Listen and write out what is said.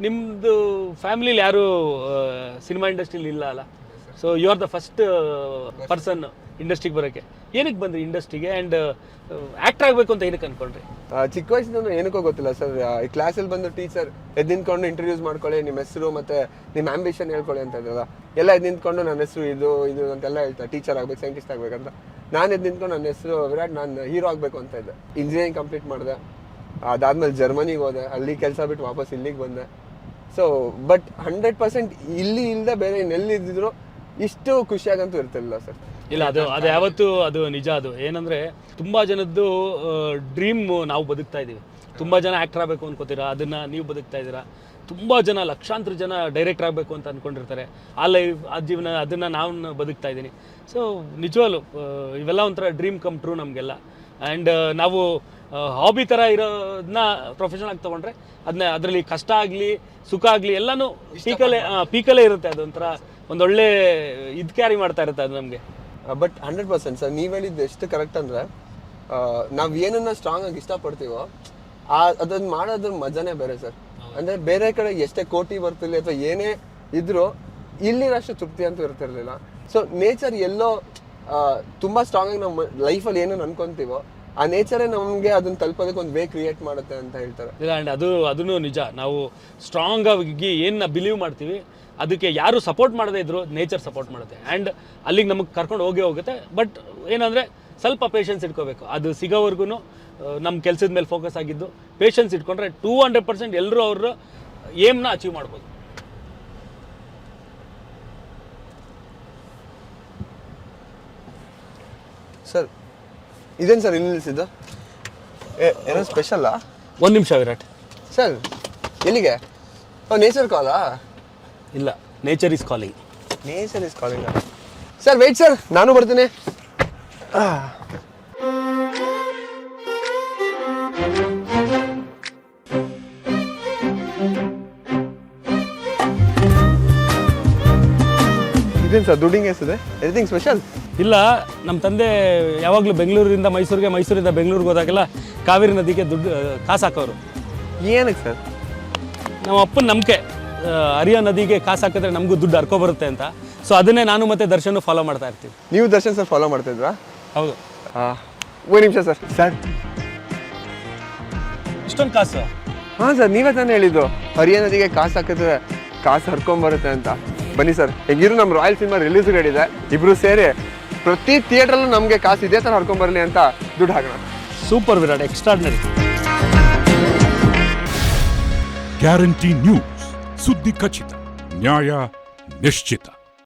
ನಿಮ್ಮದು ಫ್ಯಾಮಿಲಿಲಿ ಯಾರು ಸಿನಿಮಾ ಇಂಡಸ್ಟ್ರಿಲಿ ಇಲ್ಲ ಅಲ್ಲ, so you are the first person ಇಂಡಸ್ಟ್ರಿಗೆ ಬರೋಕ್ಕೆ. ಏನಕ್ಕೆ ಬಂದ್ರಿ ಇಂಡಸ್ಟ್ರಿಗೆ ಆ್ಯಂಡ್ ಆ್ಯಕ್ಟರ್ ಆಗಬೇಕು ಅಂತ ಏನಕ್ಕೆ ಅಂದ್ಕೊಂಡ್ರಿ? ಚಿಕ್ಕ ವಯಸ್ಸಿಂದ ಏನಕ್ಕೋ ಗೊತ್ತಿಲ್ಲ ಸರ್. ಈ ಕ್ಲಾಸಲ್ಲಿ ಬಂದು ಟೀಚರ್ ಎದ್ದು ನಿಂತ್ಕೊಂಡು ಇಂಟ್ರೊಡ್ಯೂಸ್ ಮಾಡ್ಕೊಳ್ಳಿ, ನಿಮ್ಮ ಹೆಸರು ಮತ್ತು ನಿಮ್ಮ ಆಂಬಿಷನ್ ಹೇಳ್ಕೊಳ್ಳಿ ಅಂತ ಇದ್ರಲ್ಲ, ಎಲ್ಲ ಎದ್ದು ನಿಂತ್ಕೊಂಡು ನನ್ನ ಹೆಸರು ಇದು ಅಂತೆಲ್ಲ ಹೇಳ್ತಾರೆ. ಟೀಚರ್ ಆಗ್ಬೇಕು, ಸೈಂಟಿಸ್ಟ್ ಆಗ್ಬೇಕಂತ. ನಾನು ಎದ್ದು ನಿಂತ್ಕೊಂಡು ನನ್ನ ಹೆಸರು ವಿರಾಟ್, ನಾನು ಹೀರೋ ಆಗಬೇಕು ಅಂತ ಇದ್ದೆ. ಇಂಜಿನಿಯರಿಂಗ್ ಕಂಪ್ಲೀಟ್ ಮಾಡಿದೆ. ಅದಾದ್ಮೇಲೆ ಜರ್ಮನಿಗೆ ಹೋದೆ, ಅಲ್ಲಿ ಕೆಲಸ ಬಿಟ್ಟು ವಾಪಸ್ ಇಲ್ಲಿಗೆ ಬಂದೆ. ಸೊ ಬಟ್ 100% ಇಲ್ಲಿ ಇಲ್ಲದೆ ಬೇರೆ ಇನ್ನೆಲ್ಲಿದ್ದಿದ್ರು ಇಷ್ಟು ಖುಷಿಯಾಗಂತೂ ಇರ್ತಿರ್ಲಿಲ್ಲ ಸರ್. ಇಲ್ಲ, ಅದು ಯಾವತ್ತೂ ಅದು ನಿಜ. ಅದು ಏನಂದರೆ ತುಂಬ ಜನದ್ದು ಡ್ರೀಮ್ ನಾವು ಬದುಕ್ತಾ ಇದ್ದೀವಿ. ತುಂಬ ಜನ ಆ್ಯಕ್ಟರ್ ಆಗಬೇಕು ಅನ್ಕೋತೀರಾ, ಅದನ್ನು ನೀವು ಬದುಕ್ತಾ ಇದ್ದೀರಾ. ತುಂಬ ಜನ, ಲಕ್ಷಾಂತರ ಜನ ಡೈರೆಕ್ಟರ್ ಆಗಬೇಕು ಅಂತ ಅಂದ್ಕೊಂಡಿರ್ತಾರೆ. ಆ ಲೈಫ್, ಆ ಜೀವನ, ಅದನ್ನು ನಾನು ಬದುಕ್ತಾ ಇದ್ದೀನಿ. ಸೊ ನಿಜವಾಗ್ಲೂ ಇವೆಲ್ಲ ಒಂಥರ ಡ್ರೀಮ್ ಕಮ್ ಟ್ರೂ ನಮಗೆಲ್ಲ. ಆ್ಯಂಡ್ ನಾವು ಹಾಬಿ ಥರ ಇರೋದನ್ನ ಪ್ರೊಫೆಷನ್ ಆಗಿ ತೊಗೊಂಡ್ರೆ ಅದರಲ್ಲಿ ಕಷ್ಟ ಆಗಲಿ ಸುಖ ಆಗಲಿ ಎಲ್ಲನೂ ಪೀಕಲ್ಲೇ ಇರುತ್ತೆ. ಅದೊಂಥರ ಒಂದೊಳ್ಳೆ ಇದು ಕ್ಯಾರಿ ಮಾಡ್ತಾ ಇರುತ್ತೆ ಅದು ನಮಗೆ. ಬಟ್ 100% ಸರ್, ನೀವು ಹೇಳಿದ್ದು ಎಷ್ಟು ಕರೆಕ್ಟ್ ಅಂದರೆ, ನಾವು ಏನನ್ನ ಸ್ಟ್ರಾಂಗ್ ಆಗಿ ಇಷ್ಟಪಡ್ತೀವೋ ಅದನ್ನ ಮಾಡೋದ್ರ ಮಜಾನೇ ಬೇರೆ ಸರ್. ಅಂದರೆ ಬೇರೆ ಕಡೆ ಎಷ್ಟೇ ಕೋಟಿ ಬರ್ತಿರ್ಲಿ ಅಥವಾ ಏನೇ ಇದ್ರೂ ಇಲ್ಲಿರೋಷ್ಟು ತೃಪ್ತಿ ಅಂತೂ ಇರ್ತಿರ್ಲಿಲ್ಲ. ಸೊ ನೇಚರ್ ಎಲ್ಲೋ ತುಂಬ ಸ್ಟ್ರಾಂಗ್ ಆಗಿ ನಾವು ಲೈಫಲ್ಲಿ ಏನೇನು ಅನ್ಕೊಂತೀವೋ ಆ ನೇಚರೇ ನಮಗೆ ಅದನ್ನ ತಲುಪೋದಕ್ಕೆ ಒಂದು ವೇ ಕ್ರಿಯೇಟ್ ಮಾಡುತ್ತೆ ಅಂತ ಹೇಳ್ತಾರೆ. ಇಲ್ಲ, ಆ್ಯಂಡ್ ಅದೂ ನಿಜ. ನಾವು ಸ್ಟ್ರಾಂಗ್ ಆಗಿ ಏನು ಬಿಲೀವ್ ಮಾಡ್ತೀವಿ ಅದಕ್ಕೆ ಯಾರು ಸಪೋರ್ಟ್ ಮಾಡದೇ ಇದ್ರು ನೇಚರ್ ಸಪೋರ್ಟ್ ಮಾಡುತ್ತೆ. ಆ್ಯಂಡ್ ಅಲ್ಲಿಗೆ ನಮಗೆ ಕರ್ಕೊಂಡು ಹೋಗುತ್ತೆ. ಬಟ್ ಏನಂದರೆ ಸ್ವಲ್ಪ ಪೇಷನ್ಸ್ ಇಟ್ಕೋಬೇಕು. ಅದು ಸಿಗೋವರೆಗೂ ನಮ್ಮ ಕೆಲಸದ ಮೇಲೆ ಫೋಕಸ್ ಆಗಿದ್ದು ಪೇಷನ್ಸ್ ಇಟ್ಕೊಂಡ್ರೆ 200% ಎಲ್ಲರೂ ಅವ್ರ ಏಮ್ನ ಅಚೀವ್ ಮಾಡ್ಬೋದು. ಸರ್ ಇದೇನು ಸರ್ ಇಲ್ಲಿ ನಿಲ್ಲಿಸಿದ್ದು? ಏನೋ ಸ್ಪೆಷಲ್ಲಾ? ಒಂದು ನಿಮಿಷ ವಿರಾಟ್. ಸರ್ ಎಲ್ಲಿಗೆ? ನೇಚರ್ ಕಾಲಾ? ಇಲ್ಲ, nature is calling. Nature is calling. Sir wait sir, ನಾನು ಬರ್ತೀನಿ. ಇದೇನು ಸರ್ ದುಡ್ಡಿಂಗ್ ಎಷ್ಟಿದೆ? Anything special? ಇಲ್ಲ, ನಮ್ಮ ತಂದೆ ಯಾವಾಗಲೂ ಬೆಂಗಳೂರಿಂದ ಮೈಸೂರಿಗೆ, ಮೈಸೂರಿಂದ ಬೆಂಗಳೂರಿಗೆ ಹೋದಾಗೆಲ್ಲ ಕಾವೇರಿ ನದಿಗೆ ದುಡ್ಡು ಕಾಸು ಹಾಕೋರು. ಏನಕ್ಕೆ ಸರ್? ನಮ್ಮ ಅಪ್ಪನ ನಂಬಿಕೆ, ಹರಿಯೋ ನದಿಗೆ ಕಾಸು ಹಾಕಿದ್ರೆ ನಮಗೂ ದುಡ್ಡು ಹರ್ಕೊ ಬರುತ್ತೆ ಅಂತ. ಸೊ ಅದನ್ನೇ ನಾನು ಮತ್ತು ದರ್ಶನ್ ಫಾಲೋ ಮಾಡ್ತಾ ಇರ್ತೀವಿ. ನೀವು ದರ್ಶನ್ ಸರ್ ಫಾಲೋ ಮಾಡ್ತಿದ್ರಾ? ಹೌದು. ಒಂದು ನಿಮಿಷ ಸರ್. ಸರ್ ಇಷ್ಟೊಂದು ಕಾಸು? ಹಾಂ ಸರ್, ನೀವೇ ತಾನೇ ಹೇಳಿದ್ದು ಹರಿಯೋ ನದಿಗೆ ಕಾಸು ಹಾಕಿದ್ರೆ ಕಾಸು ಹರ್ಕೊಂಬರುತ್ತೆ ಅಂತ. ಬನ್ನಿ ಸರ್, ಹೆಂಗಿರು ನಮ್ಮ ರಾಯಲ್ ಸಿನಿಮಾ ರಿಲೀಸ್ ರೇಡಿದೆ, ಇಬ್ರು ಸೇರಿ ಪ್ರತಿ ಥಿಯೇಟ್ರಲ್ಲೂ ನಮಗೆ ಕಾಸು ಇದೇ ಥರ ಹರ್ಕೊಂಬರಲಿ ಅಂತ ದುಡ್ಡು ಹಾಕೋಣ. Super Virat, extraordinary. Guarantee news, ಸುದ್ದಿ ಖಚಿತ, ನ್ಯಾಯ ನಿಶ್ಚಿತ.